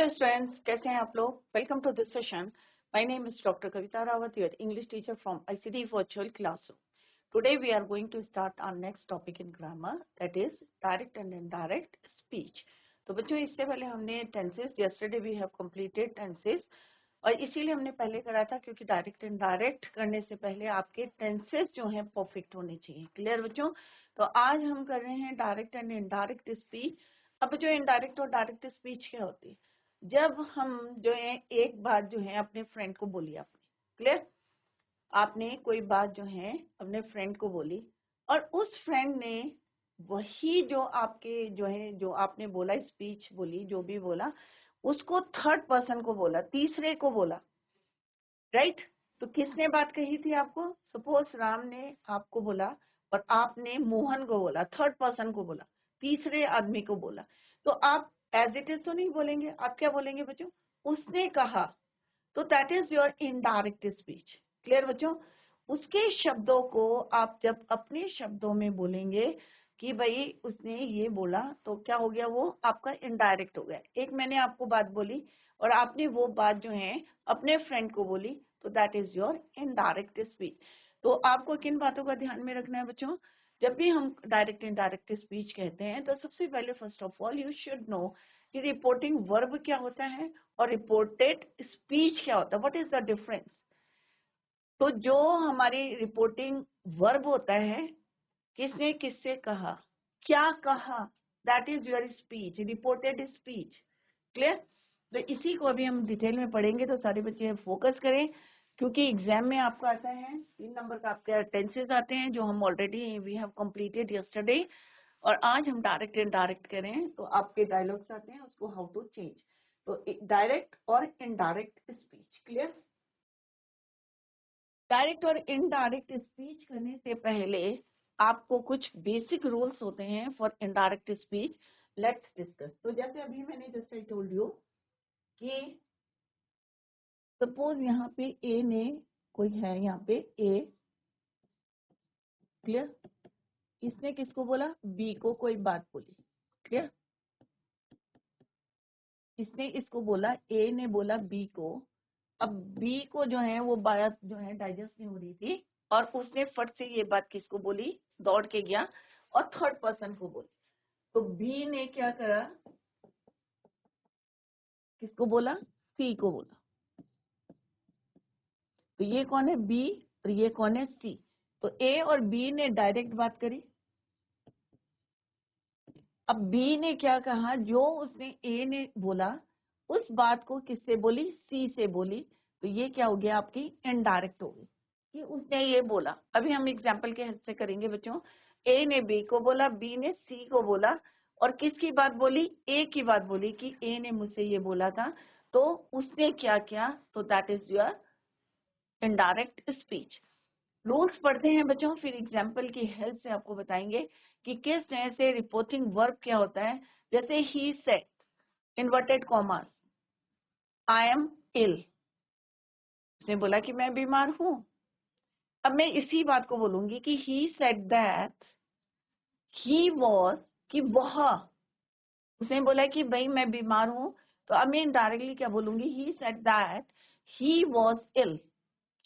Hello students, कैसे हैं आप लोग। Welcome to this session. My name is doctor Kavita Rawat, your English teacher from ICT virtual classroom. Today we are going to start our next topic in grammar, that is direct and indirect speech. तो बच्चों, इससे पहले हमने tenses, yesterday we have completed tenses, और इसीलिए हमने पहले करा था क्योंकि डायरेक्ट इनडायरेक्ट करने से पहले आपके टेंसेस जो हैं परफेक्ट होने चाहिए। क्लियर बच्चों? तो आज हम कर रहे हैं डायरेक्ट एंड इनडायरेक्ट स्पीच। अब जो इनडायरेक्ट और डायरेक्ट स्पीच क्या होती है, जब हम जो है एक बात जो है अपने फ्रेंड को बोली आपने, क्लियर, आपने कोई बात जो है अपने फ्रेंड को बोली और उस फ्रेंड ने वही जो आपके जो है जो आपने बोला, स्पीच बोली, जो भी बोला, उसको थर्ड पर्सन को बोला, तीसरे को बोला, राइट। तो किसने बात कही थी आपको? सपोज राम ने आपको बोला और आपने मोहन को बोला, थर्ड पर्सन को बोला, तीसरे आदमी को बोला। तो आप एज इट इज तो नहीं बोलेंगे, आप क्या बोलेंगे बच्चों? उसने कहा। तो that is your indirect speech. Clear बच्चों? उसके शब्दों को आप जब अपने शब्दों में बोलेंगे कि भाई उसने ये बोला, तो क्या हो गया? वो आपका इनडायरेक्ट हो गया। एक मैंने आपको बात बोली और आपने वो बात जो है अपने फ्रेंड को बोली, तो that is your indirect speech. तो आपको किन बातों का ध्यान में रखना है बच्चों? जब भी हम डायरेक्ट इनडायरेक्ट स्पीच कहते हैं तो सबसे पहले first of all you should know कि रिपोर्टिंग वर्ब क्या होता है और रिपोर्टेड स्पीच क्या होता है, व्हाट इज द डिफरेंस। तो जो हमारी रिपोर्टिंग वर्ब होता है, किसने किससे कहा, क्या कहा, that is your speech, reported speech. Clear? तो इसी को अभी हम डिटेल में पढ़ेंगे, तो सारे बच्चे फोकस करें क्योंकि एग्जाम में आपका आता है 3 नंबर का, आपके टेंसेस आते हैं जो हम already we have completed yesterday, और आज हम डायरेक्ट इनडायरेक्ट करें तो आपके डायलॉग्स आते हैं, उसको हाउ टू चेंज। तो डायरेक्ट और इनडायरेक्ट स्पीच। क्लियर? डायरेक्ट और इनडायरेक्ट स्पीच करने से पहले आपको कुछ बेसिक रूल्स होते हैं for indirect speech. Let's discuss. तो जैसे अभी मैंने जस्ट आई टोल्ड यू कि सपोज यहाँ पे ए ने, कोई है यहाँ पे ए, क्लियर, इसने किसको बोला? बी को कोई बात बोली, क्लियर, इसने इसको बोला, ए ने बोला बी को। अब बी को जो है वो बात जो है डाइजेस्ट नहीं हो रही थी और उसने फट से ये बात किसको बोली? दौड़ के गया और थर्ड पर्सन को बोली। तो बी ने क्या करा? किसको बोला? सी को बोला। तो ये कौन है? बी, और ये कौन है? सी। तो ए और बी ने डायरेक्ट बात करी। अब बी ने क्या कहा? जो उसने ए ने बोला उस बात को किससे बोली? सी से बोली। तो ये क्या हो गया? आपकी इनडायरेक्ट हो गई कि उसने ये बोला। अभी हम एग्जाम्पल के हेल्प से करेंगे बच्चों। ए ने बी को बोला, बी ने सी को बोला, और किसकी बात बोली? ए की बात बोली कि ए ने मुझसे ये बोला था, तो उसने क्या किया? तो that is your indirect speech. Rules पढ़ते हैं बच्चों, फिर एग्जाम्पल की हेल्प से आपको बताएंगे कि किस तरह से रिपोर्टिंग वर्ब क्या होता है। जैसे he said, inverted commas, I am ill, उसने बोला कि मैं बीमार हूं। अब मैं इसी बात को बोलूंगी कि he said that he was, कि वह, उसने बोला कि भाई मैं बीमार हूं, तो अब मैं इनडायरेक्टली क्या बोलूंगी? He said that he was ill,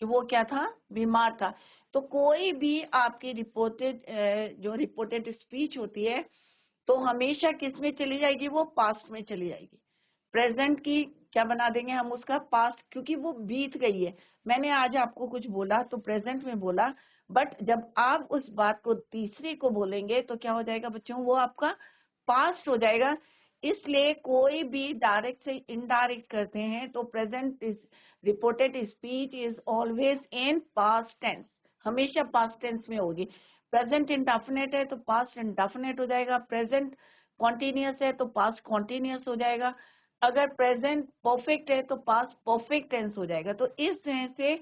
कि वो क्या था? बीमार था। तो कोई भी आपकी रिपोर्टेड जो रिपोर्टेड स्पीच होती है तो हमेशा किस में चली जाएगी? वो पास्ट में चली जाएगी। प्रेजेंट की क्या बना देंगे हम? उसका पास्ट, क्योंकि वो बीत गई है। मैंने आज आपको कुछ बोला तो प्रेजेंट में बोला, बट जब आप उस बात को तीसरे को बोलेंगे तो क्या हो जाएगा बच्चों? वो आपका पास्ट हो जाएगा। इसलिए कोई भी डायरेक्ट से इनडायरेक्ट करते हैं तो present is reported speech is always in past tense, हमेशा पास्ट टेंस में होगी। प्रेजेंट इंडेफिनिट है तो पास्ट इंडेफिनिट हो जाएगा। प्रेजेंट कॉन्टिन्यूअस है तो पास्ट कॉन्टिन्यूअस हो जाएगा। अगर प्रेजेंट परफेक्ट है तो पास्ट परफेक्ट टेंस हो जाएगा। तो इस तरह से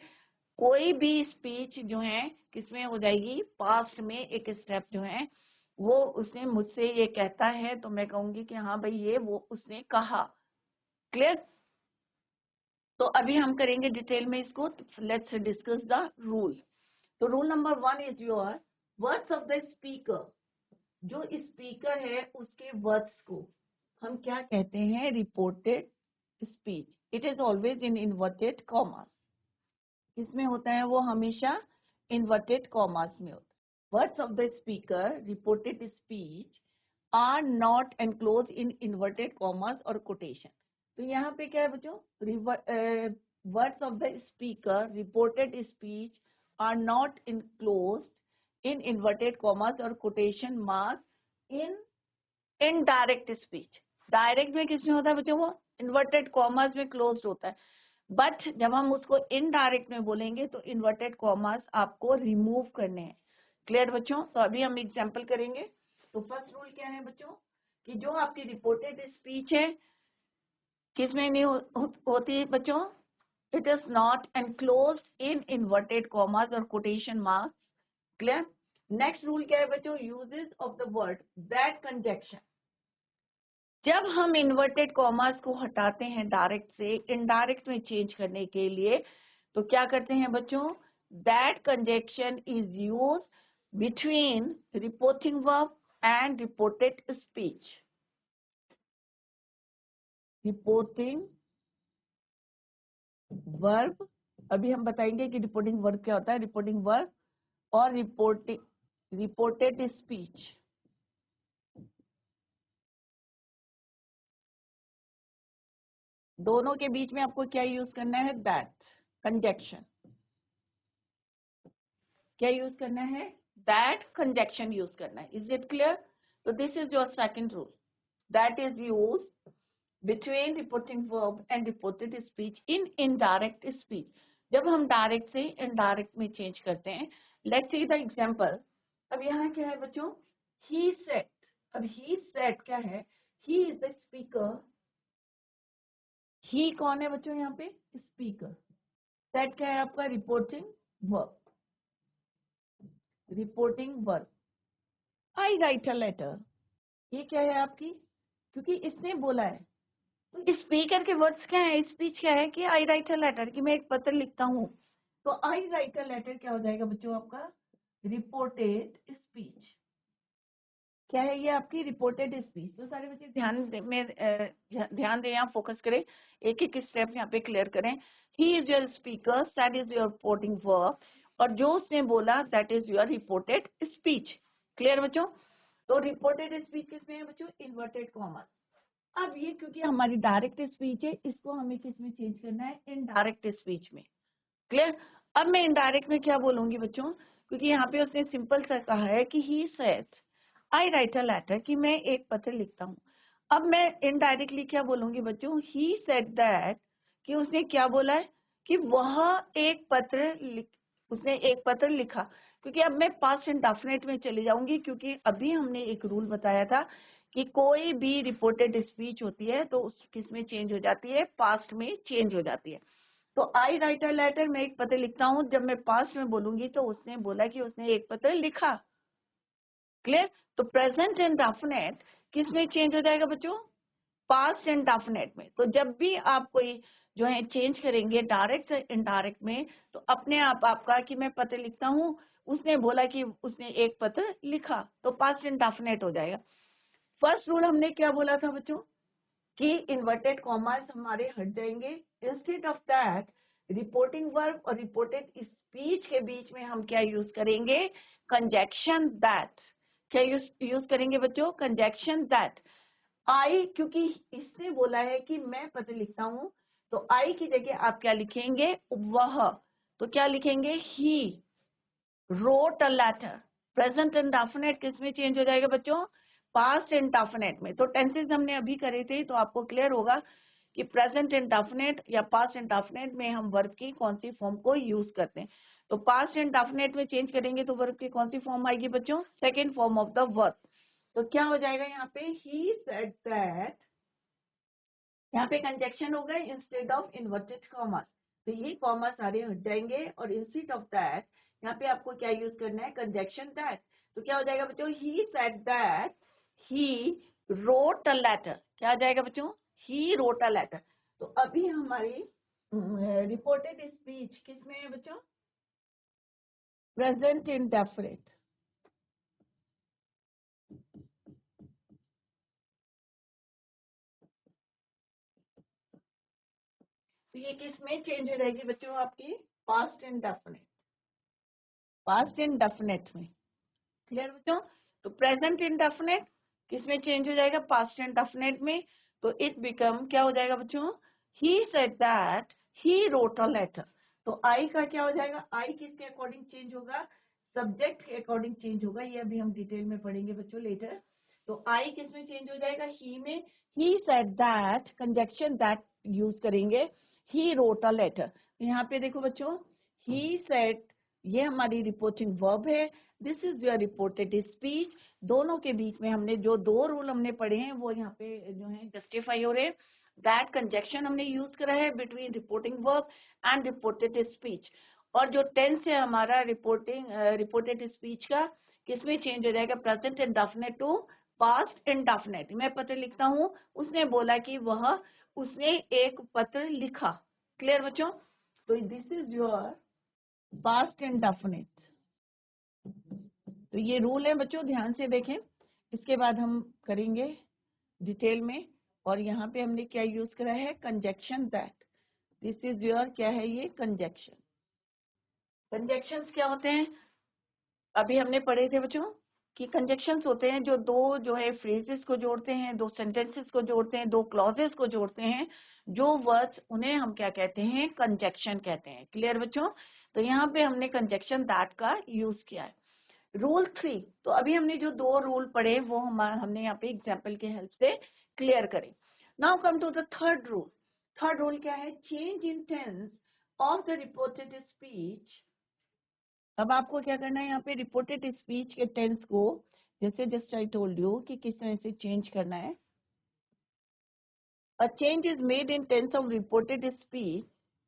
कोई भी स्पीच जो है किसमें हो जाएगी? पास्ट में। एक स्टेप जो है वो उसने मुझसे ये कहता है तो मैं कहूंगी कि हाँ भाई ये वो उसने कहा। क्लियर? तो अभी हम करेंगे डिटेल में इसको। Let's discuss the rule. तो rule number 1 is your words of the speaker. जो स्पीकर है उसके वर्ड्स को हम क्या कहते हैं? Reported speech, it is always in inverted commas. किसमें होता है वो? हमेशा इन्वर्टेड कॉमास में होता है। Words of the speaker reported speech are not enclose in inverted commas और कोटेशन। तो यहाँ पे क्या है बच्चों? Words of the speaker reported speech are not enclosed in inverted commas और quotation marks in indirect speech. Direct में किसमें होता है बच्चों? वो इन्वर्टेड कॉमर्स में क्लोज्ड होता है, बट जब हम उसको इनडायरेक्ट में बोलेंगे तो इन्वर्टेड कॉमर्स आपको रिमूव करने हैं। क्लियर बच्चों? तो अभी हम एग्जांपल करेंगे। तो फर्स्ट रूल क्या है बच्चों? कि जो आपकी रिपोर्टेड स्पीच है किसमें नहीं होती है बच्चों? It is not enclosed in inverted commas और quotation marks. Clear? Next rule क्या है बच्चों? Uses of the word that conjunction. जब हम इन्वर्टेड कॉमर्स को हटाते हैं डायरेक्ट से इनडायरेक्ट में चेंज करने के लिए, तो क्या करते हैं बच्चों? That conjunction is use between reporting verb and reported speech. Reporting verb, अभी हम बताएंगे कि रिपोर्टिंग वर्ब क्या होता है। रिपोर्टिंग वर्ब और रिपोर्टेड स्पीच, दोनों के बीच में आपको क्या यूज करना है? That conjunction. क्या यूज करना है? दैट कंजक्शन यूज करना है। Is it clear? तो this is your second rule, that is use between reporting verb and reported speech in indirect speech. जब हम डायरेक्ट से इनडायरेक्ट में चेंज करते हैं। Let's see the example. अब यहाँ क्या है बच्चों? He said. अब ही सेड क्या है? He is the speaker. He कौन है बच्चों? यहाँ पे स्पीकर। सेड क्या है आपका? Reporting verb. Reporting verb. I write a letter, ये क्या है आपकी? क्योंकि इसने बोला है, तो स्पीकर के वर्ड्स क्या है? स्पीच क्या है? कि आई राइट अ लेटर, कि मैं एक पत्र लिखता हूँ। तो आई राइट अ लेटर क्या हो जाएगा बच्चों आपका? Reported speech. क्या है ये आपकी? Reported speech. तो सारे बच्चे ध्यान दें, यहाँ फोकस करें, एक एक स्टेप यहाँ पे क्लियर करें। ही is your speaker, that is your reporting verb, और जो उसने बोला that is your reported speech. Clear बच्चों? तो रिपोर्टेड स्पीच किसमें है बच्चों? Inverted commas. अब ये क्योंकि हमारी डायरेक्ट स्पीच है, इसको हमें किस में चेंज करना है? इनडायरेक्ट स्पीच में। क्लियर? अब मैं इनडायरेक्ट में क्या बोलूंगी बच्चों? क्योंकि यहाँ पे उसने सिंपल सा कहा है कि he said I write a letter, कि मैं एक पत्र लिखता हूँ। अब मैं इनडायरेक्टली क्या बोलूंगी बच्चों? ही सेड दैट, कि उसने क्या बोला है? कि वह एक पत्र उसने एक पत्र लिखा। क्योंकि अब मैं पास्ट इंडेफिनिट में चली जाऊंगी, क्योंकि अभी हमने एक रूल बताया था कि कोई भी रिपोर्टेड स्पीच होती है तो उस किस में चेंज हो जाती है? पास्ट में चेंज हो जाती है। तो आई राइट अ लेटर, मैं एक पत्र लिखता हूँ, जब मैं पास्ट में बोलूंगी तो उसने बोला कि उसने एक पत्र लिखा। क्लियर? तो प्रेजेंट इंडेफिनिट किस में चेंज हो जाएगा बच्चों? पास्ट इंडेफिनिट में। तो जब भी आप कोई जो है चेंज करेंगे डायरेक्ट से इनडायरेक्ट में, तो अपने आप आपका कि मैं पत्र लिखता हूँ, उसने बोला कि उसने एक पत्र लिखा, तो पास्ट इंडेफिनिट हो जाएगा। फर्स्ट रूल हमने क्या बोला था बच्चों? कि इन्वर्टेड कॉमर्स हमारे हट जाएंगे। Instead of that reporting verb और रिपोर्टेड स्पीच के बीच में हम क्या यूज करेंगे? Conjunction that. क्या यूज करेंगे बच्चों? Conjunction that. आई, क्योंकि इसने बोला है कि मैं पत्र लिखता हूं, तो आई की जगह आप क्या लिखेंगे? वह। तो क्या लिखेंगे? He wrote a letter. Present indefinite किस में चेंज हो जाएगा बच्चों? पास्ट इंडेफिनिट में। तो टेंसेस हमने अभी करे थे, तो आपको क्लियर होगा कि प्रेजेंट इंडेफिनिट या पास्ट इंडेफिनिट में हम वर्ब की कौन सी फॉर्म को यूज करते हैं। तो पास्ट इंडेफिनिट में चेंज करेंगे तो वर्ब की कौन सी फॉर्म आएगी बच्चों? Second form of the verb. तो क्या हो जाएगा यहाँ पे? ही सेड दैट, यहाँ पे कंजक्शन हो गए इंस्टेड ऑफ इन्वर्टेड कॉमर्स। तो ये कॉमर्स सारे हट जाएंगे और इंस्टेड ऑफ दैट यहाँ पे आपको क्या यूज करना है? Conjunction that. तो क्या हो जाएगा बच्चों? He said that he wrote a letter. क्या आ जाएगा बच्चों? He wrote a letter. तो अभी हमारी रिपोर्टेड स्पीच किस में है बच्चों? Present indefinite. तो ये किस में चेंज हो जाएगी बच्चों? आपकी पास्ट इंडेफिनिट, पास्ट इंडेफिनिट में। क्लियर बच्चों? तो प्रेजेंट इंडेफिनिट किस में चेंज हो जाएगा? पास्ट इंडेफिनिट में। तो इट बिकम क्या हो जाएगा बच्चों? He said that he wrote a letter. तो आई का क्या हो जाएगा? आई किसके अकॉर्डिंग चेंज होगा? सब्जेक्ट के अकॉर्डिंग चेंज होगा। ये अभी हम डिटेल में पढ़ेंगे बच्चों लेटर। तो आई किस में चेंज हो जाएगा? ही में। He said that, conjunction that use करेंगे। He wrote a letter. यहाँ पे देखो बच्चों, ही सेड ये हमारी रिपोर्टिंग वर्ब है, this is your reported speech. दोनों के बीच में हमने जो दो रूल हमने पढ़े हैं वो यहाँ पे जो है जस्टिफाई हो रहे हैं। दैट कंजक्शन हमने यूज करा है between reporting verb and reported speech. और जो टेंस है हमारा रिपोर्टेड स्पीच का, किसमें चेंज हो जाएगा? Present indefinite to past indefinite. मैं पत्र लिखता हूँ, उसने बोला कि वह उसने एक पत्र लिखा। क्लियर बच्चों? तो this is your past indefinite. तो ये रूल है बच्चों, ध्यान से देखें। इसके बाद हम करेंगे डिटेल में। और यहाँ पे हमने क्या यूज करा है? Conjunction that. This is your क्या है? ये कंजक्शन। कंजक्शंस क्या होते हैं? अभी हमने पढ़े थे बच्चों कि कंजक्शंस होते हैं जो दो जो है फ्रेजेस को जोड़ते हैं, दो सेंटेंसेस को जोड़ते हैं, दो क्लॉजेस को जोड़ते हैं। जो वर्ड्स, उन्हें हम क्या कहते हैं? कंजक्शन कहते हैं। क्लियर बच्चों? तो यहाँ पे हमने कंजक्शन दैट का यूज किया है। रूल 3, तो अभी हमने जो दो रूल पढ़े वो हमने यहाँ पे एग्जाम्पल के हेल्प से क्लियर करे। Now come to the third rule. Third rule क्या है? Change in tense of the reported speech. अब आपको क्या करना है? यहाँ पे रिपोर्टेड स्पीच के टेंस को, जैसे जस्ट आई टोल्ड यू कि किस तरह से चेंज करना है। A change is made in tense of reported speech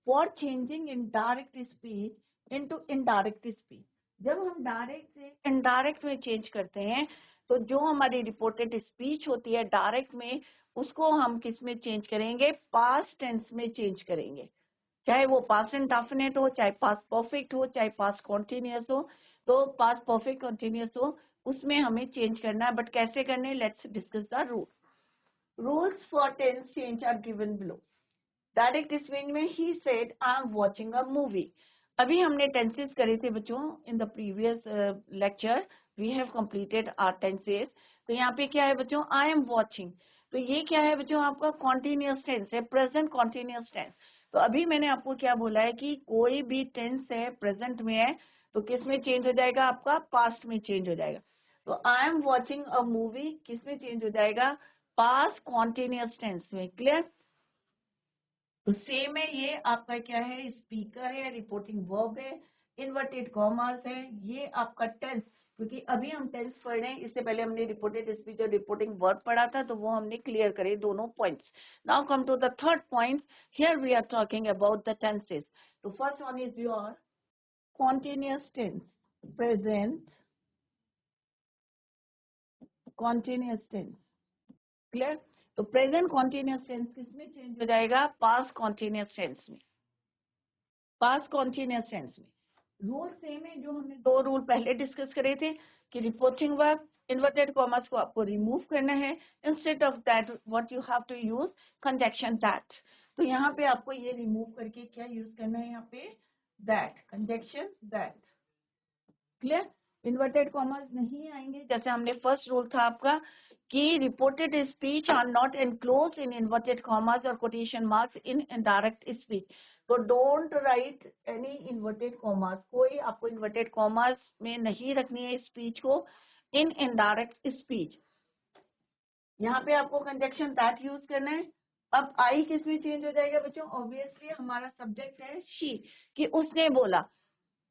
for changing indirect speech into indirect speech. जब हम डायरेक्ट से इनडायरेक्ट में चेंज करते हैं तो जो हमारी रिपोर्टेड स्पीच होती है डायरेक्ट में, उसको हम किस में चेंज करेंगे? पास्ट टेंस में चेंज करेंगे। चाहे वो पास्ट इंडेफिनिट हो, चाहे पास्ट परफेक्ट हो, चाहे पास्ट कॉन्टिन्यूअस हो। तो पास्ट परफेक्ट कॉन्टिन्यूअस हो, उसमें हमें चेंज करना है। बट कैसे करने? Let's discuss the rule. Rules for tense change are given below. Direct speech में he said I am watching a movie. अभी हमने टेंसेस करे थे बच्चों in the previous lecture, we have completed our tenses. तो यहाँ पे क्या है बच्चों? I am watching. तो ये क्या है बच्चों? आपका कॉन्टिन्यूअस टेंस है, प्रेजेंट कॉन्टिन्यूअस टेंस। तो अभी मैंने आपको क्या बोला है कि कोई भी टेंस है प्रेजेंट में है तो किस में चेंज हो जाएगा? आपका पास्ट में चेंज हो जाएगा। तो आई एम वॉचिंग अ मूवी किस में चेंज हो जाएगा? पास्ट कॉन्टिन्यूअस टेंस में। क्लियर? तो सेम है, ये आपका क्या है? स्पीकर है, रिपोर्टिंग वर्ब है, इन्वर्टेड कॉमर्स है, ये आपका टेंस। क्योंकि अभी हम टेंस पढ़ रहे हैं, इससे पहले हमने रिपोर्टेड स्पीच और रिपोर्टिंग वर्ब पढ़ा था, तो वो हमने क्लियर करे दोनों points. Now come to the third point. Here we are talking about the tenses. तो first one is your continuous tense, present continuous tense. Clear? तो प्रेजेंट कॉन्टिन्यूअस टेंस किस में चेंज हो जाएगा? पास्ट कॉन्टिन्यूअस टेंस में। Past continuous tense में rule same है जो हमने दो रूल पहले डिस्कस करे थे कि रिपोर्टिंग वर्ब इन्वर्टेड कॉमर्स को आपको रिमूव करना है। Instead of that what you have to use? Conjunction that. तो यहाँ पे आपको ये रिमूव करके क्या यूज करना है? यहाँ पे that, conjunction that. Clear? Inverted commas नहीं आएंगे। जैसे हमने फर्स्ट रूल था आपका कि reported speech are not enclose in inverted commas और quotation marks in indirect speech. तो don't write any inverted commas. कोई आपको इन्वर्टेड कॉमर्स में नहीं रखनी है स्पीच को इन इनडायरेक्ट स्पीच। यहाँ पे आपको कंजक्शन दैट यूज करना है। अब आई किस में चेंज हो जाएगा बच्चों? ऑब्वियसली हमारा सब्जेक्ट है शी, कि उसने बोला,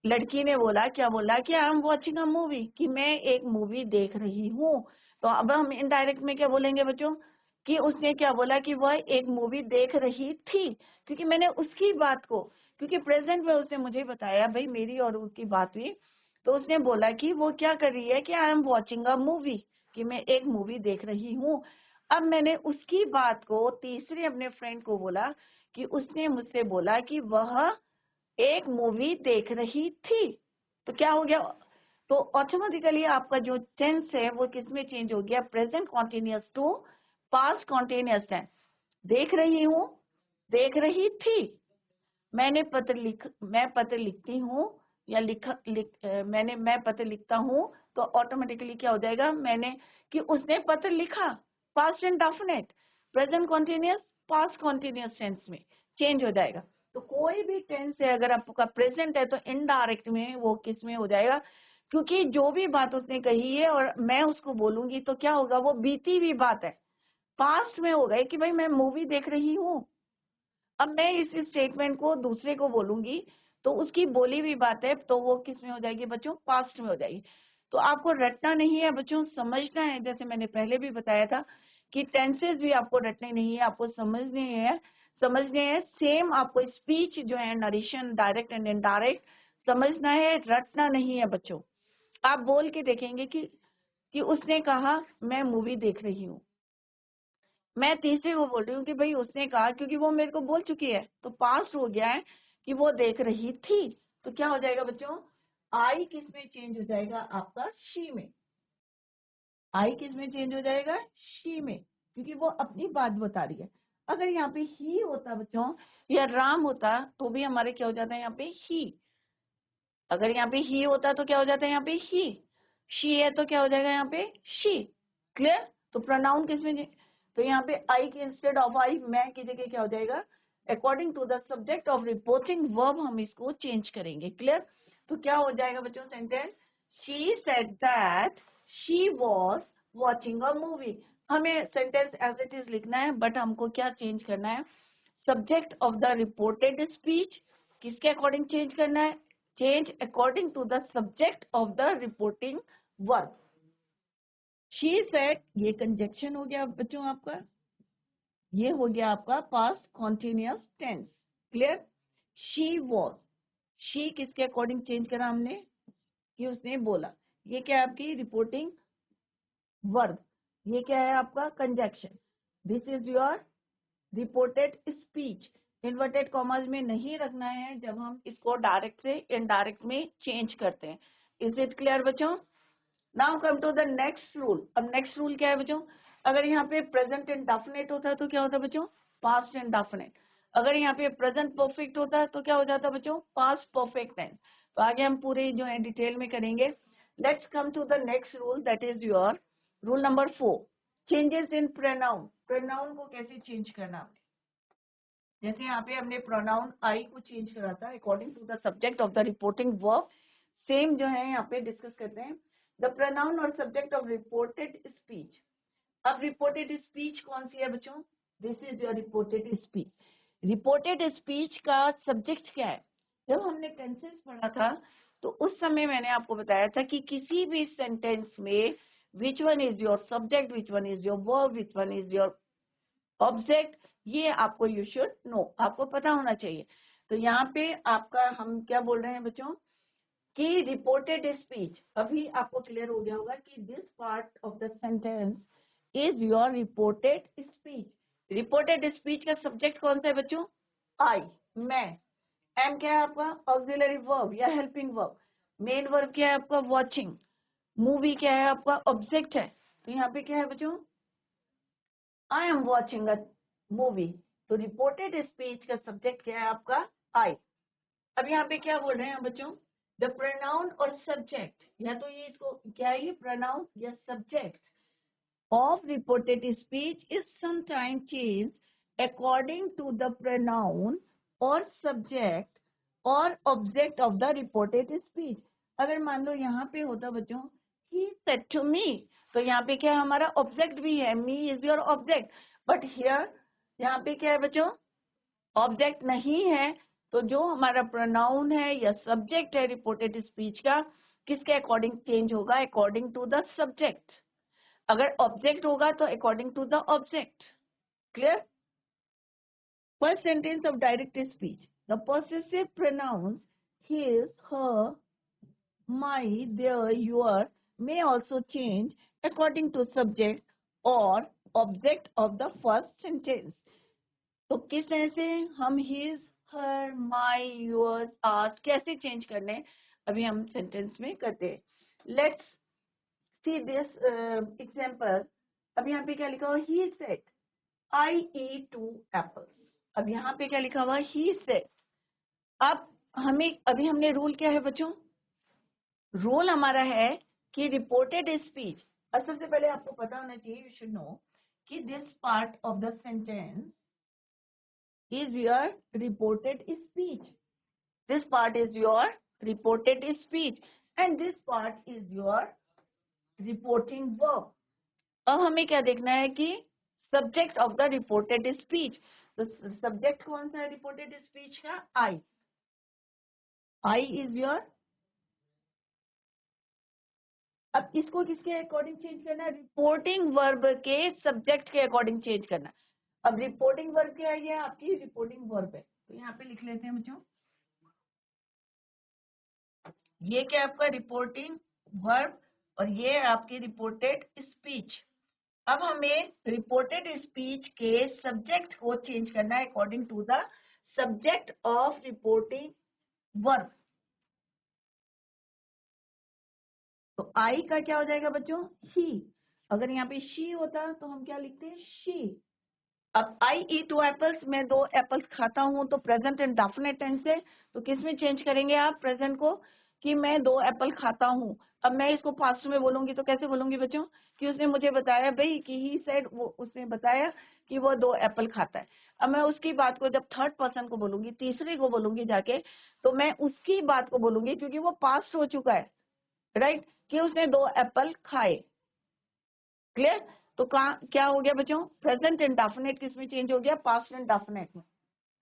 लड़की ने बोला, क्या बोला? कि आई एम वॉचिंग अ मूवी, कि मैं एक मूवी देख रही हूँ। तो अब हम इनडायरेक्ट में क्या बोलेंगे बच्चों? कि उसने क्या बोला? कि वह एक मूवी देख रही थी, क्योंकि मैंने उसकी बात को, क्योंकि प्रेजेंट में उसने मुझे बताया भाई मेरी और उसकी बात हुई, तो उसने बोला कि वो क्या कर रही है? कि आई एम वॉचिंग अ मूवी, कि मैं एक मूवी देख रही हूँ। अब मैंने उसकी बात को तीसरे अपने फ्रेंड को बोला कि उसने मुझसे बोला कि वह एक मूवी देख रही थी। तो क्या हो गया? तो ऑटोमेटिकली आपका जो टेंस है वो किस में चेंज हो गया? Present continuous to past continuous tense. देख रही हूँ, देख रही थी। मैं पत्र लिखती हूँ या मैं पत्र लिखता हूँ, तो ऑटोमेटिकली क्या हो जाएगा, मैंने कि उसने पत्र लिखा, past indefinite, present continuous past continuous tense में चेंज हो जाएगा। तो कोई भी टेंस है अगर आपका प्रेजेंट है तो इनडायरेक्ट में वो किस में हो जाएगा, क्योंकि जो भी बात उसने कही है और मैं उसको बोलूंगी तो क्या होगा, वो बीती हुई बात है, पास्ट में हो गई कि भाई मैं मूवी देख रही हूँ। अब मैं इस स्टेटमेंट को दूसरे को बोलूंगी तो उसकी बोली हुई बात है, तो वो किस में हो जाएगी बच्चों, पास्ट में हो जाएगी। तो आपको रटना नहीं है बच्चों, समझना है। जैसे मैंने पहले भी बताया था कि टेंसेस भी आपको रटने नहीं है, आपको समझने हैं। सेम आपको स्पीच जो है, नरेशन डायरेक्ट एंड इनडायरेक्ट समझना है, रटना नहीं है बच्चों। आप बोल के देखेंगे कि उसने कहा मैं मूवी देख रही हूँ, मैं तीसरे को बोल रही हूँ कि भाई उसने कहा, क्योंकि वो मेरे को बोल चुकी है तो पास्ट हो गया है कि वो देख रही थी। तो क्या हो जाएगा बच्चों, आई किस में चेंज हो जाएगा आपका, शी में। आई किस में चेंज हो जाएगा, शी में, क्योंकि वो अपनी बात बता रही है। अगर यहाँ पे ही होता बच्चों या राम होता तो भी हमारे क्या हो जाता है यहाँ पे ही। अगर यहाँ पे ही होता तो क्या हो जाता है यहाँ पे ही, शी है तो क्या हो जाएगा यहाँ पे शी। क्लियर। तो प्रोनाउन किसमें, तो यहाँ पे आई के इंस्टेड ऑफ आई, मैं की जगह क्या हो जाएगा, according to the subject of reporting verb हम इसको चेंज करेंगे। क्लियर। तो क्या हो जाएगा बच्चों sentence, she said that she was watching a movie. हमें सेंटेंस एज इट इज लिखना है, बट हमको क्या चेंज करना है, subject of the reported speech किसके अकॉर्डिंग चेंज करना है, change according to the subject of the reporting verb. She said, ये कंजक्शन हो गया बच्चों आपका, ये हो गया आपका past continuous tense. Clear. She was, she किसके अकॉर्डिंग चेंज करा हमने, कि उसने बोला। ये क्या है आपकी रिपोर्टिंग वर्ब, ये क्या है आपका conjunction. This is your reported speech. Inverted commas में नहीं रखना है जब हम इसको डायरेक्ट से इनडायरेक्ट में चेंज करते हैं। इज इट क्लियर बच्चों। Now come to the next rule. अब नेक्स्ट रूल क्या है बच्चों, अगर यहाँ पे प्रेजेंट इंडेफिनिट होता है तो क्या होता है बच्चों, पास्ट इंडेफिनिट। अगर यहाँ पे प्रेजेंट परफेक्ट होता है तो क्या हो जाता है बच्चों, पास्ट परफेक्ट टेंस। तो आगे हम पूरे जो है डिटेल में करेंगे। Let's come to the next rule, that is your rule number 4, changes in pronoun. Pronoun को कैसे चेंज करना है, जैसे यहाँ पे हमने प्रोनाउन आई को चेंज करा था according to the subject of the reporting verb, same जो है यहाँ पे डिस्कस करते हैं। द प्रोनाउन और सब्जेक्ट ऑफ रिपोर्टेड स्पीच। अब रिपोर्टेड स्पीच कौन सी है बच्चों, this is your reported speech. Reported speech का सब्जेक्ट क्या है, जब हमने टेंसेस पढ़ा था तो उस समय मैंने आपको बताया था कि किसी भी सेंटेंस में which one is your subject, which one is your verb, which one is your object, ये आपको यू शुड नो, आपको पता होना चाहिए। तो यहाँ पे आपका हम क्या बोल रहे हैं बच्चों, कि रिपोर्टेड स्पीच, अभी आपको क्लियर हो गया होगा कि this part of the sentence is your reported speech. Reported speech का सब्जेक्ट कौन सा है बच्चों, आई, मैं। एम क्या है आपका, ऑक्सिलरी वर्ब या हेल्पिंग वर्ब। मेन वर्ब क्या है आपका, वॉचिंग। मूवी क्या है आपका, ऑब्जेक्ट है। तो यहाँ पे क्या है बच्चों, I am watching a movie. तो रिपोर्टेड स्पीच का सब्जेक्ट क्या है आपका, आई। अब यहाँ पे क्या बोल रहे हैं बच्चों, द प्रोनाउन और सब्जेक्ट, या तो ये इसको क्या है, ये प्रोनाउन या subject of reported speech is sometime change according to the pronoun और सब्जेक्ट और object of the reported speech. अगर मान लो यहाँ पे होता बच्चों, ही सेड टू मी, तो यहाँ पे क्या है, हमारा ऑब्जेक्ट भी है, me is your object. But here यहाँ पे क्या है बच्चों, ऑब्जेक्ट नहीं है। तो जो हमारा प्रोनाउन है या सब्जेक्ट है रिपोर्टेड स्पीच का, किसके अकॉर्डिंग चेंज होगा, अकॉर्डिंग टू द सब्जेक्ट। अगर ऑब्जेक्ट होगा तो according to the object. Clear. First sentence of direct speech, the possessive pronouns his, her, my, their, your may also change according to subject or object of the first sentence. तो किस तरह से हम his, हर, माई, yours, hours कैसे change करने, अभी हम sentence में करते हैं। Let's see this example. अब यहाँ पे क्या लिखा हुआ, ही सेड आई ईट 2 एप्पल्स। अब यहाँ पे क्या लिखा हुआ, ही सेड, अब अभी हमने रूल क्या है बच्चों, रूल हमारा है कि रिपोर्टेड स्पीच, सबसे पहले आपको पता होना चाहिए, यू शुड नो कि this part of the sentence is your reported speech, this part is your reported speech and this part is your reporting verb. अब हमें क्या देखना है कि subject of the reported speech, तो सब्जेक्ट कौन सा है रिपोर्टेड स्पीच का, आई इज योर। अब इसको किसके अकॉर्डिंग चेंज करना है, रिपोर्टिंग वर्ब के सब्जेक्ट के अकॉर्डिंग चेंज करना। अब रिपोर्टिंग वर्ब क्या है, ये आपकी रिपोर्टिंग वर्ब है, तो यहाँ पे लिख लेते हैं बच्चों, ये क्या आपका रिपोर्टिंग वर्ब और ये आपकी रिपोर्टेड स्पीच। अब हमें रिपोर्टेड स्पीच के सब्जेक्ट को चेंज करना है according to the subject of reporting verb. तो आई का क्या हो जाएगा बच्चों, ही। अगर यहाँ पे शी होता तो हम क्या लिखते हैं, शी। अब आई ईट 2 एप्पल्स, मैं 2 एप्पल्स खाता हूं, तो प्रेजेंट एंड डेफिनेट टेंस से, तो किस में चेंज करेंगे आप प्रेजेंट को, कि मैं 2 एप्पल खाता हूं। अब मैं इसको पास्ट में बोलूंगी तो कैसे बोलूंगी बच्चों, कि उसने मुझे बताया भाई, कि ही सेड, वो उसने बताया कि वो 2 एप्पल खाता है। अब मैं उसकी बात को जब थर्ड पर्सन को बोलूंगी, तीसरे को बोलूंगी जाके, तो मैं उसकी बात को बोलूंगी क्योंकि वो पास्ट हो चुका है, राइट, कि उसने 2 एप्पल खाए। क्लियर। तो क्या हो गया बच्चों, प्रेजेंट इंडेफिनिट किस में चेंज हो गया, पास्ट इंडेफिनिट में।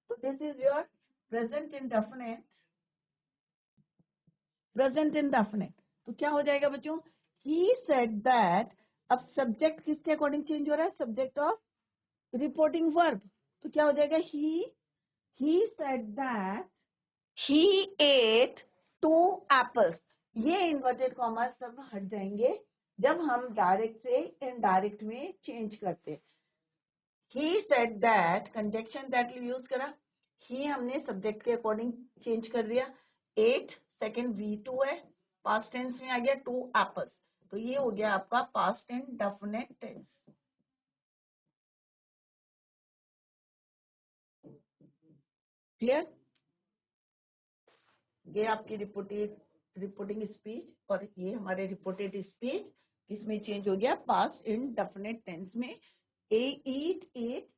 तो this is your present indefinite, present indefinite. तो क्या हो जाएगा बच्चों, ही सेड दैट। अब सब्जेक्ट किसके अकॉर्डिंग चेंज हो रहा है, सब्जेक्ट ऑफ रिपोर्टिंग वर्ब। तो क्या हो जाएगा, he said that he ate 2 apples. ये इन्वर्टेड कॉमा सब हट जाएंगे जब हम डायरेक्ट से इनडायरेक्ट में चेंज करते। he said that, conjunction that use करा, he हमने सब्जेक्ट के अकॉर्डिंग चेंज कर दिया, 8 सेकेंड V2 है, पास्ट टेंस में आ गया 2 एप्पल्स, तो ये हो गया आपका past indefinite tense. Clear. ये आपकी रिपोर्टिंग स्पीच और ये हमारे रिपोर्टेड स्पीच किसमें चेंज हो गया, पास्ट इन डेफिनेट टेंस में। ईट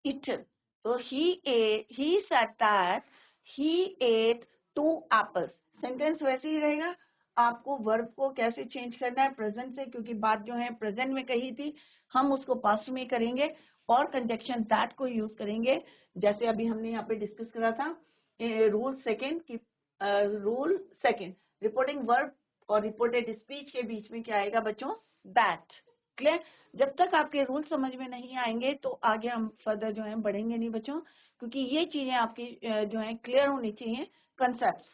ईटन, तो he said that he ate 2 apples. Sentence वैसे ही रहेगा, आपको वर्ब को कैसे चेंज करना है प्रेजेंट से, क्योंकि बात जो है प्रेजेंट में कही थी, हम उसको पास्ट में करेंगे और कंजक्शन दैट को यूज करेंगे, जैसे अभी हमने यहाँ पे डिस्कस करा था रूल सेकेंड की। रूल सेकेंड, रिपोर्टिंग वर्ब और रिपोर्टेड स्पीच के बीच में क्या आएगा बच्चों, दैट। क्लियर। जब तक आपके रूल समझ में नहीं आएंगे तो आगे हम फर्दर जो है बढ़ेंगे नहीं बच्चों, क्योंकि ये चीजें आपकी जो है क्लियर होनी चाहिए, कंसेप्ट।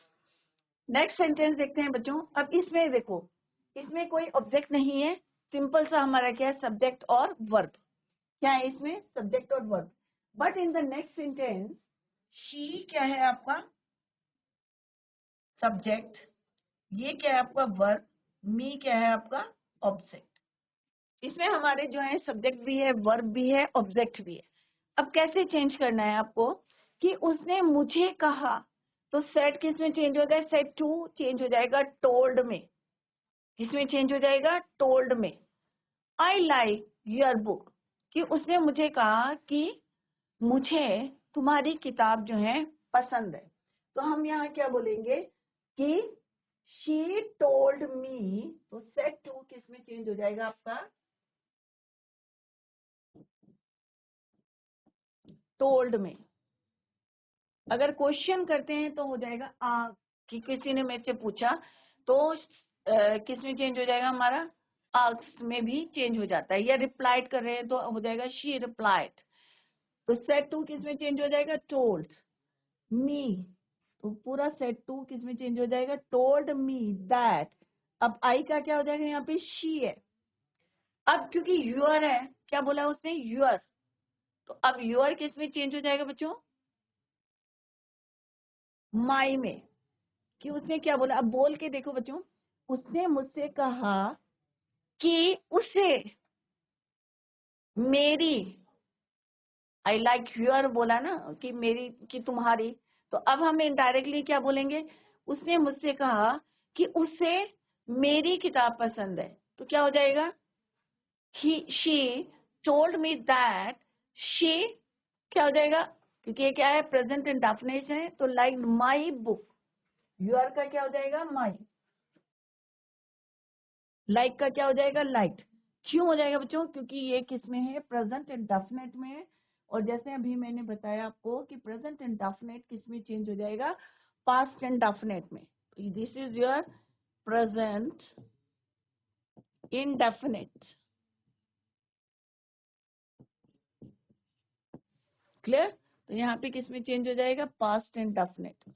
नेक्स्ट सेंटेंस देखते हैं बच्चों। अब इसमें देखो, इसमें कोई ऑब्जेक्ट नहीं है, सिंपल सा हमारा क्या है, सब्जेक्ट और वर्ब। क्या है इसमें, सब्जेक्ट और verb. But in the next sentence, she क्या है आपका सब्जेक्ट, ये क्या है आपका वर्ब, मी क्या है आपका ऑब्जेक्ट। इसमें हमारे जो है सब्जेक्ट भी है, वर्ब भी है, ऑब्जेक्ट भी है। अब कैसे चेंज करना है आपको, कि उसने मुझे कहा, तो सेड किस में चेंज हो जाएगा, सेड टू चेंज हो जाएगा टोल्ड में। किसमें चेंज हो जाएगा, टोल्ड में। आई लाइक योर बुक, कि उसने मुझे कहा कि मुझे तुम्हारी किताब जो है पसंद है। तो हम यहाँ क्या बोलेंगे कि शी टोल्ड मी, तो सेड टू किस में चेंज हो जाएगा आपका, टोल्ड में। अगर क्वेश्चन करते हैं तो हो जाएगा कि किसी ने मेरे से पूछा, तो किस में चेंज हो जाएगा हमारा, आस्क्ड में भी चेंज हो जाता है, या रिप्लाइड कर रहे हैं तो हो जाएगा शी रिप्लाइड। तो सेड टू किस में चेंज हो जाएगा, टोल्ड मी, तो पूरा सेट टू किस में चेंज हो जाएगा, टोल्ड मी दैट। अब आई का क्या हो जाएगा, यहाँ पे शी है। अब क्योंकि यूर है, क्या बोला उसने, यूर, तो अब यूर किस में चेंज हो जाएगा बच्चों, माई में। कि उसने क्या बोला, अब बोल के देखो बच्चों, उसने मुझसे कहा कि उसे मेरी, आई लाइक यूर बोला ना, कि मेरी, कि तुम्हारी, तो अब हम इनडायरेक्टली क्या बोलेंगे, उसने मुझसे कहा कि उसे मेरी किताब पसंद है, तो क्या हो जाएगा, she told me that she, क्या हो जाएगा, क्योंकि ये क्या है, प्रेजेंट इंडेफिनिट है, तो लाइक माई बुक, यूर का क्या हो जाएगा, माई, लाइक का क्या हो जाएगा, लाइक। क्यों हो जाएगा बच्चों, क्योंकि ये किस में है, प्रेजेंट इंडेफिनिट में है, और जैसे अभी मैंने बताया आपको कि प्रेजेंट इंडेफिनिट किस में चेंज हो जाएगा, पास्ट इंडेफिनिट में। This is your present indefinite, clear. तो यहाँ पे किस में चेंज हो जाएगा, पास्ट इंडेफिनिट,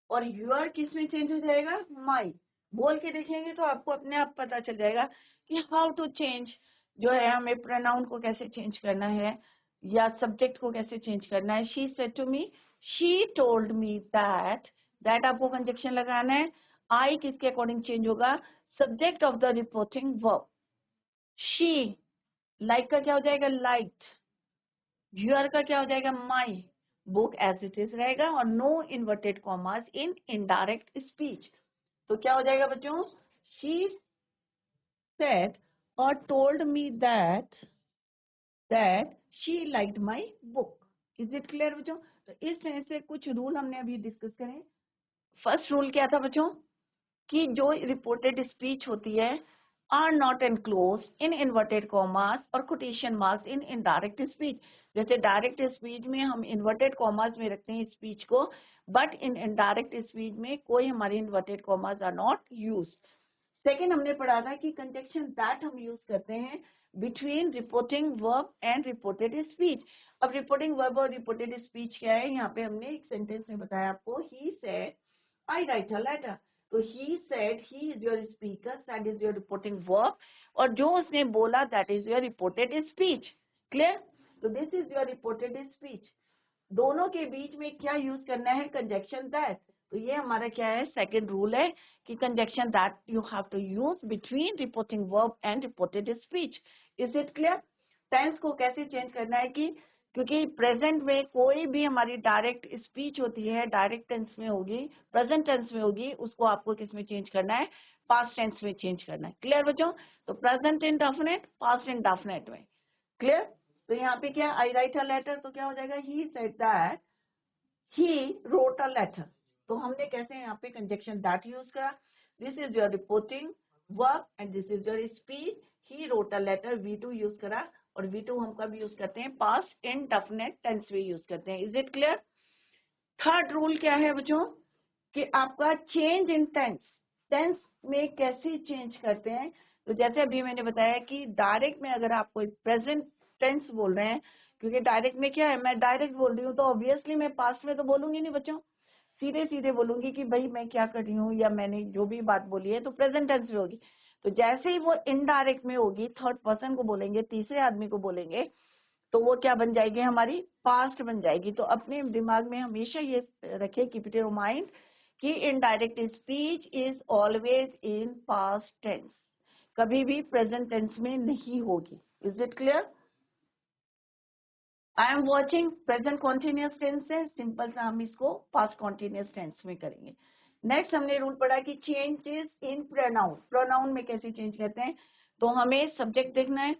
और यूर किस में चेंज हो जाएगा, माई। बोल के देखेंगे तो आपको अपने आप पता चल जाएगा कि हाउ टू चेंज, जो है हमें प्रोनाउन को कैसे चेंज करना है या सब्जेक्ट को कैसे चेंज करना है। She said to me, she told me that, that आपको कंजक्शन लगाना है। आई किसके अकॉर्डिंग चेंज होगा, subject of the reporting verb. She, like का क्या हो जाएगा, लाइक्ड। यूर का क्या हो जाएगा, my, book as it is रहेगा, और no inverted commas in indirect speech. तो क्या हो जाएगा बच्चों, शी सेड और told me that she liked my book. Is it clear बच्चों। तो इस तरह से कुछ रूल हमने अभी डिस्कस करें। फर्स्ट रूल क्या था बच्चों, कि जो रिपोर्टेड स्पीच होती है are not enclose in inverted commas और quotation marks in indirect speech. जैसे डायरेक्ट स्पीच में हम इन्वर्टेड कॉमास में रखते हैं स्पीच को, बट इन इनडायरेक्ट स्पीच में कोई हमारे inverted commas are not used. Second हमने पढ़ा था कि कंजक्शन दैट हम यूज करते हैं between reporting verb and reported speech. अब रिपोर्टिंग वर्ब और रिपोर्टेड स्पीच क्या है, यहाँ पे हमने एक सेंटेंस में बताया आपको, he said I write a letter. तो he said, he is your speaker, said is your reporting verb, और जो उसने बोला that is your reported speech. Clear. तो this is your reported speech. दोनों के बीच में क्या यूज करना है, कंजक्शन दैट। तो ये हमारा क्या है, सेकंड रूल है कि conjunction that you have to use between reporting verb and reported speech. Is it clear. Tense को कैसे चेंज करना है, कि क्योंकि प्रेजेंट में कोई भी हमारी डायरेक्ट स्पीच होती है डायरेक्ट टेंस में होगी, प्रेजेंट टेंस में होगी, उसको आपको किस में चेंज करना है, पास्ट टेंस में चेंज करना है। क्लियर बच्चों। तो प्रेजेंट इंडेफिनिट, पास्ट इंडेफिनिट में। क्लियर। तो यहाँ पे क्या, आई राइट अ लेटर, तो क्या हो जाएगा, he said that he wrote a letter. तो हमने कैसे यहाँ पे कंजक्शन दैट यूज करा, this is your reporting verb and this is your speech. He wrote a letter, V2 use करा, और V2 हम कब यूज करते हैं, पास्ट इंडेफिनिट टेंस में यूज करते हैं। Is it clear. Third rule क्या है बच्चों, कि आपका चेंज इन टेंस, टेंस में कैसे चेंज करते हैं। तो जैसे अभी मैंने बताया कि डायरेक्ट में अगर आप कोई प्रेजेंट टेंस बोल रहे हैं, क्योंकि डायरेक्ट में क्या है, मैं डायरेक्ट बोल रही हूँ तो ऑब्वियसली मैं पास्ट में तो बोलूंगी नहीं बच्चों, सीधे सीधे बोलूंगी कि भाई मैं क्या कर रही हूँ, या मैंने जो भी बात बोली है, तो प्रेजेंट टेंस में होगी। तो जैसे ही वो इनडायरेक्ट में होगी, थर्ड पर्सन को बोलेंगे, तीसरे आदमी को बोलेंगे, तो वो क्या बन जाएगी, हमारी पास्ट बन जाएगी। तो अपने दिमाग में हमेशा ये रखे, कीप इट इन माइंड, कि indirect speech is always in past tense, कभी भी प्रेजेंट टेंस में नहीं होगी। Is it clear. I am watching present continuous tense है, सिंपल सा हम इसको पास्ट कॉन्टिन्यूस टेंस में करेंगे। नेक्स्ट हमने रूल पढ़ा कि चेंजेस इन प्रोनाउन, प्रोनाउन में कैसे चेंज करते हैं। तो हमें सब्जेक्ट देखना है,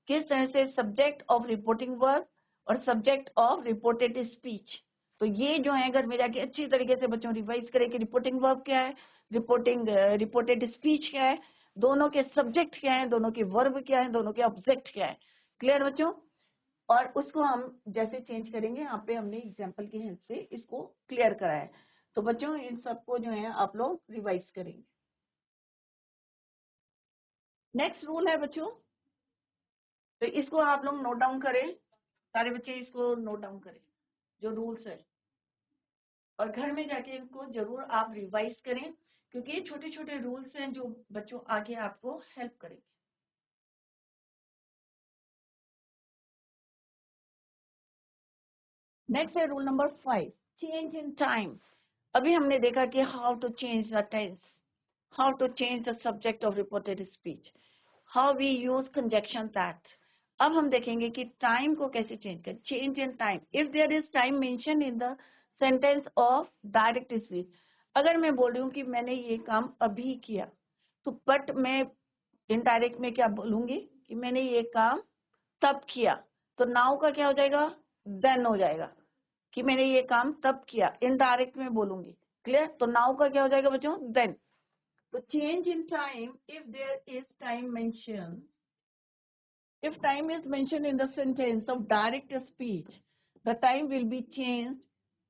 किस तरह से सब्जेक्ट ऑफ रिपोर्टिंग वर्ब और सब्जेक्ट ऑफ रिपोर्टेड स्पीच। तो ये जो है, अगर मेरा कि अच्छी तरीके से बच्चों रिवाइज करें कि रिपोर्टिंग वर्ब क्या है, रिपोर्टेड स्पीच क्या है, दोनों के सब्जेक्ट क्या है, दोनों के वर्ब क्या है, दोनों के ऑब्जेक्ट क्या है। क्लियर बच्चों। और उसको हम जैसे चेंज करेंगे, यहाँ पे हमने एग्जाम्पल की हेल्प से इसको क्लियर करा है। तो बच्चों इन सबको जो है आप लोग रिवाइज करेंगे। नेक्स्ट रूल है बच्चों, तो इसको आप लोग नोट डाउन करें, सारे बच्चे इसको नोट डाउन करें जो रूल्स है, और घर में जाके इनको जरूर आप रिवाइज करें, क्योंकि ये छोटे छोटे रूल्स हैं जो बच्चों आगे आपको हेल्प करेंगे। नेक्स्ट है rule number 5, change in time. अभी हमने देखा कि how to change the tense, how to change the subject of reported speech, how we use conjunction that। अब हम देखेंगे कि टाइम को कैसे चेंज करें, change in time. If there is time mention in the sentence of direct speech. अगर मैं बोल रही हूँ कि मैंने ये काम अभी किया, तो बट मैं इनडायरेक्ट में क्या बोलूंगी कि मैंने ये काम तब किया, तो नाउ का क्या हो जाएगा, देन हो जाएगा कि मैंने ये काम तब किया, इनडायरेक्ट में बोलूंगी। क्लियर? तो नाउ का क्या हो जाएगा बच्चों, देन। तो change in time, if there is time mention, if time is mentioned in the sentence of direct speech, the time will be changed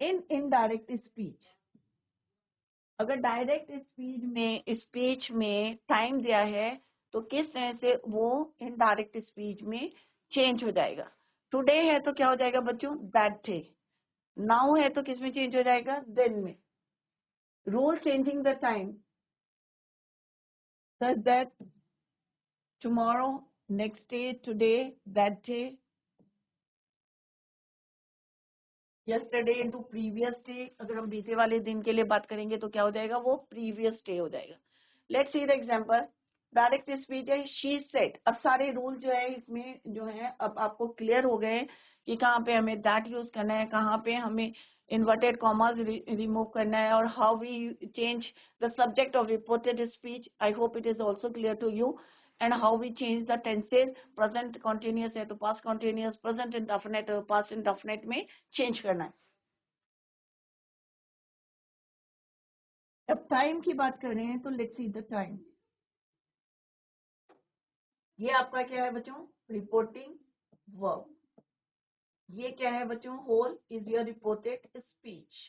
in indirect speech. अगर डायरेक्ट स्पीच में time दिया है तो किस तरह से वो इनडायरेक्ट स्पीच में चेंज हो जाएगा। टुडे है तो क्या हो जाएगा बच्चों, दैट डे। नाउ है तो किस में चेंज हो जाएगा, देन में। Rule changing the time, such that tomorrow, next day, today, that day, yesterday into previous day. अगर हम बीते वाले दिन के लिए बात करेंगे तो क्या हो जाएगा, वो प्रीवियस डे हो जाएगा। Let's see the example. Direct speech है शी सेड। अब सारे रूल जो है इसमें जो है अब आपको क्लियर हो गए कि कहाँ पे हमें दैट यूज करना है, कहाँ पे हमें इन्वर्टेड कॉमास रिमूव करना है, और how we change the subject of reported speech. I hope it is also clear to you. And how we change the tenses, present continuous है तो past continuous, present indefinite और past indefinite में change करना है। अब time की बात कर रहे हैं तो लेट्स सी द टाइम। ये आपका क्या है बच्चों, रिपोर्टिंग वर्ब। ये क्या है बच्चों, whole is your reported speech.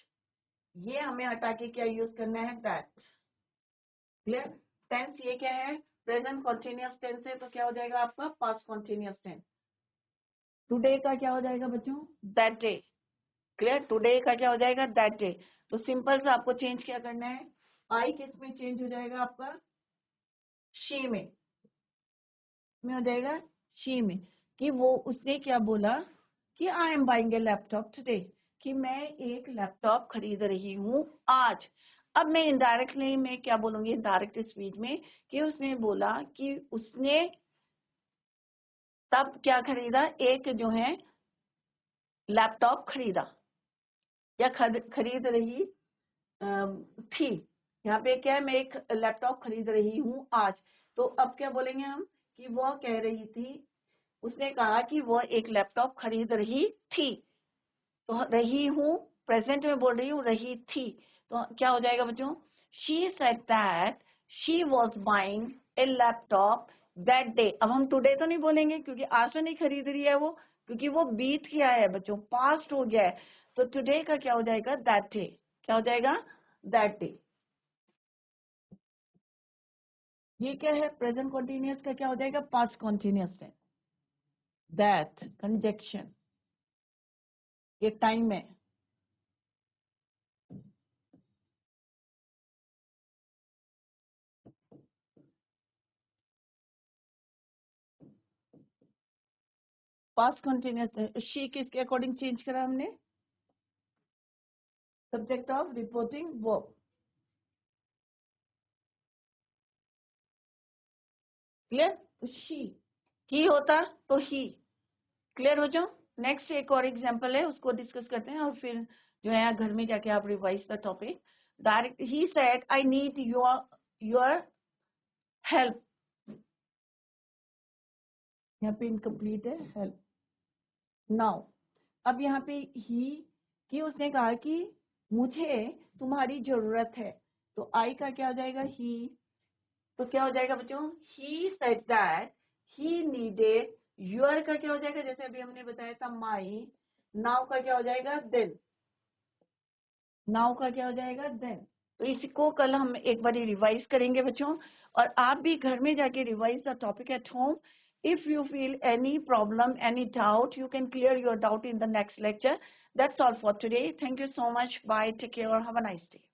ये हमें हटा के क्या यूज करना है, दैट। क्लियर? टेंस ये क्या है, प्रेजेंट कॉन्टिन्यूअस टेंस है तो क्या हो जाएगा आपका, पास्ट कॉन्टिन्यूअस टेंस। टुडे का क्या हो जाएगा बच्चों, दैट डे। क्लियर? टुडे का क्या हो जाएगा, दैट डे। तो सिंपल से आपको चेंज क्या करना है, आई किस में चेंज हो जाएगा आपका, शी में हो जाएगा, शी में। कि वो उसने क्या बोला कि I am buying A laptop today, कि मैं एक लैपटॉप खरीद रही हूँ आज। अब मैं इनडायरेक्टली में क्या बोलूंगी, इनडायरेक्ट स्पीच में, कि उसने बोला कि उसने तब क्या खरीदा, एक जो है लैपटॉप खरीदा या खरीद रही थी। यहाँ पे क्या है, मैं एक लैपटॉप खरीद रही हूँ आज। तो अब क्या बोलेंगे हम कि वो कह रही थी, उसने कहा कि वो एक लैपटॉप खरीद रही थी। तो रही हूँ प्रेजेंट में बोल रही हूँ, रही थी। तो क्या हो जाएगा बच्चों, she said that she was buying A laptop that day. अब हम टुडे तो नहीं बोलेंगे क्योंकि आज तो नहीं खरीद रही है वो, क्योंकि वो बीत गया है बच्चों, पास्ट हो गया है। तो टुडे का क्या हो जाएगा, दैट डे। क्या हो जाएगा, दैट डे। ये क्या है, प्रेजेंट कॉन्टिन्यूअस का क्या हो जाएगा, past continuous tense. That conjunction, ये टाइम है। पास्ट कॉन्टिन्यूअस, शी किसके अकॉर्डिंग चेंज करा हमने, subject of reporting verb. Clear? तो शी, ही होता तो ही। क्लियर हो जाओ। नेक्स्ट एक और एग्जांपल है, उसको डिस्कस करते हैं और फिर जो है घर में जाके आप revise the topic. Direct, he said I need your help. यहाँ पे इनकम्प्लीट है, हेल्प। नाउ अब यहाँ पे ही कि उसने कहा कि मुझे तुम्हारी जरूरत है, तो आई का क्या हो जाएगा, ही। तो क्या हो जाएगा बच्चों, he said that he needed your का क्या हो जाएगा, जैसे अभी हमने बताया था माई। नाउ का क्या हो जाएगा, देन। नाउ का क्या हो जाएगा, देन। तो इसको कल हम एक बार रिवाइज करेंगे बच्चों, और आप भी घर में जाके revise the topic at home. If you feel any problem, any doubt, you can clear your doubt in the next lecture. That's all for today. Thank you so much. Bye. Take care. Have a nice day.